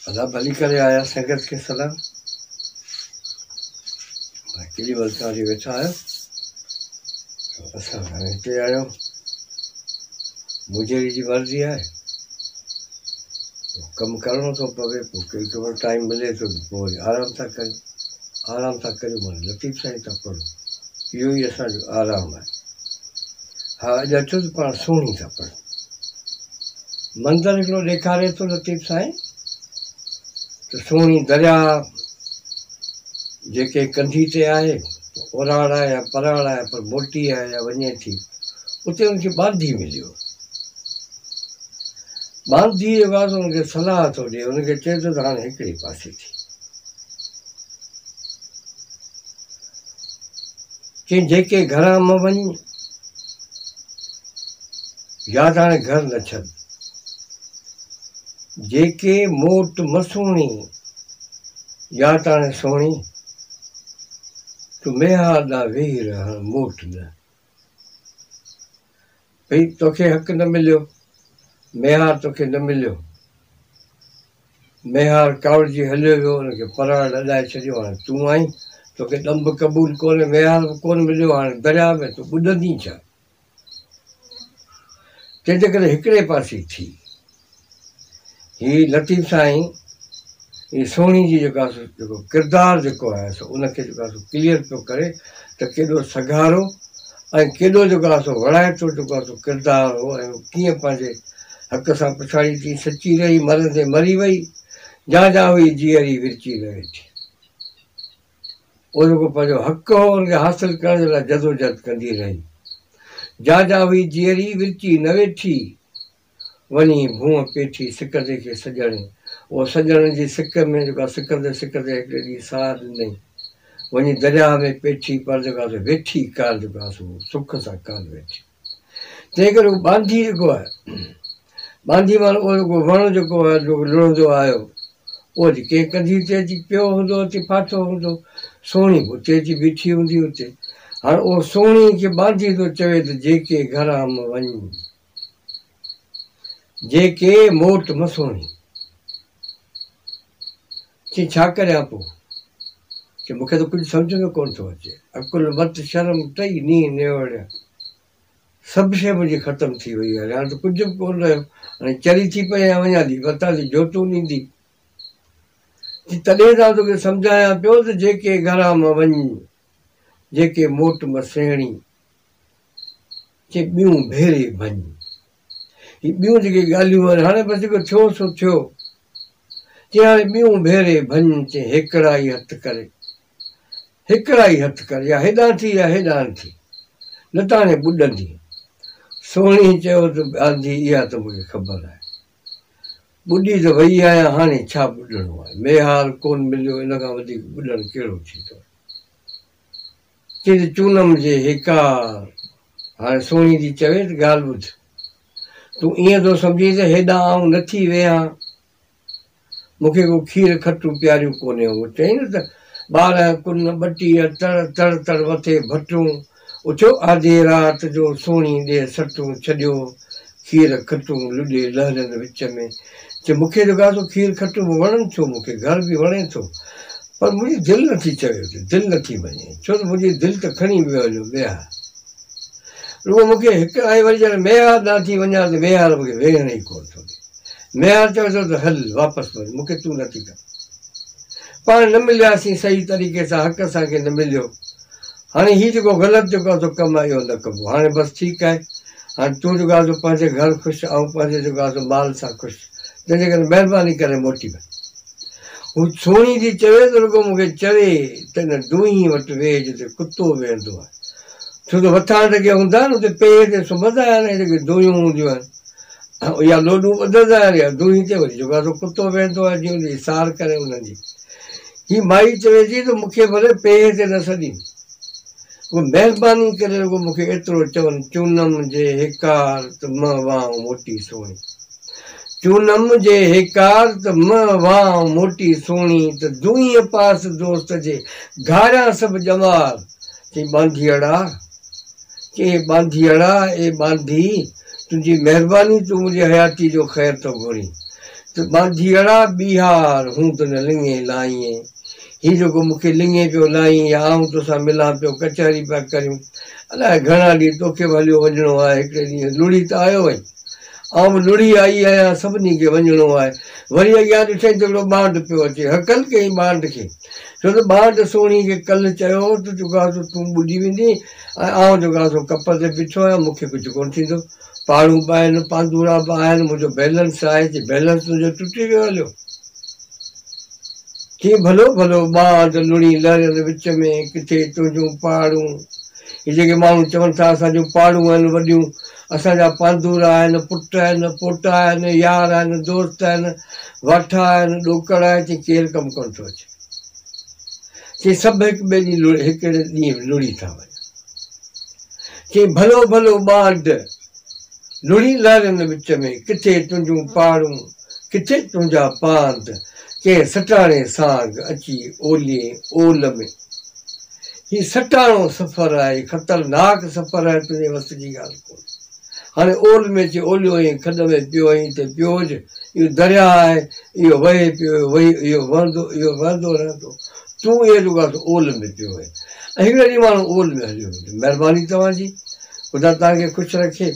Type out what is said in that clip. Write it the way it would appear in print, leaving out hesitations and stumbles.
अदा भली करे आया संगत के सलाम केॾी महिल तव्हांजी वेठा आहियो असां हाणे हिते आहियूं मुंहिंजी जी मर्ज़ी आहे कमु करिणो थो पवे पोइ केॾी महिल टाइम मिले थो पोइ वरी आराम था करियूं माना लतीफ़ साईं था पढ़ूं इहो ई असांजो आराम आहे हा अॼु अचो त पाण सुहिणी था पढ़ूं मंदरु हिकिड़ो ॾेखारे थो लतीफ़ साईं त सुहिणी दरिया जेके कंधी ते आहे ओराड़ आहे या पराड़ आहे पर मोटी आहे या वञे थी उते हुनखे बांधी मिलियो बांधी जे बाद हुनखे सलाह थो ॾिए हुनखे चए थो त हाणे हिकिड़े पासे थी चई जेके घरां मां वञ या त हाणे घर न छॾ जेके मोट मसूणी या त हाणे सुहिणी तूं मेहार ॾांहुं वेही रह मोट न भई तोखे हक़ु न मिलियो मेहार तोखे न मिलियो मेहार कावड़जी हलियो वियो हुनखे पराड़ अॾाए छॾियो हाणे तूं आहीं तोखे ॾंभ क़बूल कोन्हे मेहार बि कोन मिलियो हाणे दरिया में तूं ॿुॾंदी छा तंहिंजे करे हिकिड़े पासे थी हीअ लतीफ़ साईं हीअ सुहिणी जी जेको किरदारु जेको आहे सो उनखे जेको आहे सो क्लियर पियो करे त केॾो सघारो ऐं केॾो जेको आहे सो वणाए थो जेको आहे सो किरदारु हो ऐं कीअं पंहिंजे हक़ सां पिछाड़ी थी सची रही मरंदे मरी वई जा हुई जीअरी विरची न वेठी उहो जेको पंहिंजो हक़ु हो हुनखे हासिलु करण जे लाइ जदोजहद कंदी रही जा हुई जीअरी विरची न वेठी वञी भूअं पेठी सिकंदे खे सॼणे उहो सॼण जी सिक में जेको आहे सिकंदे हिकिड़े ॾींहुं साह ॾिनई वञी दरिया में पेठी पर जेको आहे वेठी काल जेको आहे सो सुख सां काल वेठी तंहिं करे उहो बांधी जेको आहे बांधी माना उहो जेको वण जेको आहे जेको लुणंदो आयो उहो अची कंहिं कंधी ते अची पियो हूंदो अची फाथो हूंदो सुहिणी बि उते अची बीठी हूंदी हुते हाणे उहो सुहिणी खे बांधी थो चवे त जेके घरां मां वञ जेके मोट मसूणी चई छा करियां पोइ की मूंखे त कुझु सम्झ में कोन थो अचे अकुल मत शर्म टई नींहं नेवड़िया सभु शइ मुंहिंजी ख़तमु थी वई आहे हाणे त कुझु बि कोन रहियो हाणे चरी थी पई ऐं वञा थी वता थी जोतूं ॾींदी तॾहिं तव्हां तोखे सम्झायां पियो त जेके घरां मां वञ जेके मोट मसेणी चई ॿियूं भेरे भञ ही ॿियूं जेके ॻाल्हियूं आहिनि हाणे बसि जेको थियो सो थियो चई हाणे ॿियूं भेरे भञ चई हिकिड़ा ई हथु करे या हेॾां थी या हेॾां थी न त हाणे ॿुॾंदी सुहिणी चयो त बांधी इहा त मूंखे ख़बर आहे ॿुॾी त वई आहियां हाणे छा ॿुॾणो आहे मेहार कोन मिलियो इन खां वधीक ॿुॾणु कहिड़ो थींदो चई त चूनम जे हिकार हाणे सुहिणी थी चवे त ॻाल्हि ॿुध तूं ईअं थो सम्झी त हेॾां आऊं नथी वेहां मूंखे को खीर खटूं प्यारियूं कोन्हे उहो चई न त ॿार कुन ॿटी तड़ तड़ मथे भटूं उथियो आधी राति जो सुहिणी ॾे सटूं छॾियो खीर खटूं लुॾे लहरनि विच में चए मूंखे जेको आहे सो खीर खटूं वणनि थो मूंखे घर बि वणे थो पर मुंहिंजी दिलि नथी चवे दिलि नथी वञे छो त मुंहिंजी दिलि त खणी वियो हलियो मेहार रुॻो मूंखे हिकु ऐं वरी जॾहिं मेहार ॾांहुं थी वञा त मेहार मूंखे वेहण ई कोन थो ॾे मेहार चवे थो त हल वापसि वञ मूंखे तूं नथी कर पाण न मिलियासीं सही तरीक़े सां हक़ असांखे न मिलियो हाणे हीउ जेको ग़लति जेको आहे सो कमु आहे इहो न कबो हाणे बसि ठीकु आहे हाणे तूं जेको आहे सो पंहिंजे घर ख़ुशि ऐं पंहिंजे जेको आहे सो माल सां ख़ुशि तंहिंजे करे महिरबानी करे मोटी वञ हू सुहिणी थी चवे त रुॻो मूंखे चवे त हिन दूही वटि वेह जिते कुतो वेहंदो आहे छो त वथां जेके हूंदा आहिनि उते पेर ते सुम्हंदा आहिनि जेके दूहियूं हूंदियूं आहिनि या लोॾूं ॿधंदा आहिनि या दूही ते वरी जेको आहे सो कुतो वेहंदो आहे जीअं हुनजी सार करे हुननि जी हीअ माई चवे थी त मूंखे भले पेर ते न सॾी उहो महिरबानी करे रुॻो मूंखे एतिरो चवनि चूनम जे हिकार त म वाह मोटी सुहिणी चूनम जे हिकार त म वाह मोटी सुहिणी त दूहीअ पास दोस्त जे घारियां सभु ॼमार चई बांधीअड़ा ए बांधी तुंहिंजी महिरबानी तूं मुंहिंजी हयाती जो ख़ैरु थो घुरी त धीअड़ा बीहार हूं त न लिङे लाईं हीउ जेको मूंखे लिङे पियो लाईं या आऊं तोसां मिलां पियो कचहरी पिया करियूं अलाए घणा ॾींहं तोखे बि हलियो वञिणो आहे हिकिड़े ॾींहुं लुड़ी त आयो वई आउं बि लुड़ी आई आहियां सभिनी खे वञिणो आहे वरी अॻियां ॾिठई त हिकिड़ो ॿांड पियो अचे हकल कई ॿांड खे छो त ॿांड सोणी खे कल्ह चयो त जेको आहे तूं ॿुॾी वेंदी ऐं आउं जेको आहे कप ते बीठो आहियां मूंखे कुझु कोन्ह थींदो पाड़ूं बि आहिनि पांदूरा बि आहिनि मुंहिंजो बैलेंस आहे चई बैलेंस तुंहिंजो टुटी वियो हलियो कीअं भलो भलो ॿांड लुड़ी लहरनि विच में किथे तुंहिंजूं पाड़ूं हीअ जेके माण्हू चवनि था असांजूं पाड़ूं आहिनि वॾियूं असांजा पांदूरा आहिनि पुट आहिनि पोटा आहिनि यार आहिनि दोस्त आहिनि वाठा आहिनि ॾोकड़ आहे चई केरु कमु कोन्ह थो अचे चई सभु हिकु ॿिए ॾींहुं हिकिड़े ॾींहुं लुड़ी था वञनि चई भलो भलो ॿांड लुड़ी लहरनि विच में किथे तुंहिंजूं पाड़ूं किथे तुंहिंजा पांद कंहिं सटाणे साग अची ओलिए ओल में हीउ सटाणो सफ़र आहे ख़तरनाक सफ़र आहे तुंहिंजे वस जी ॻाल्हि कोन्हे हाणे ओल में अची ओलियो ऐं खॾ में पियो ऐं हिते पियोज इहो दरिया आहे इहो वहे पियो वही इहो वहंदो रहंदो तूं इहो जेको आहे ओल में पियो वहे ऐं हिकिड़े ॾींहुं माण्हू ओल में हलियो महिरबानी तव्हांजी ख़ुदा तव्हांखे ख़ुशि रखे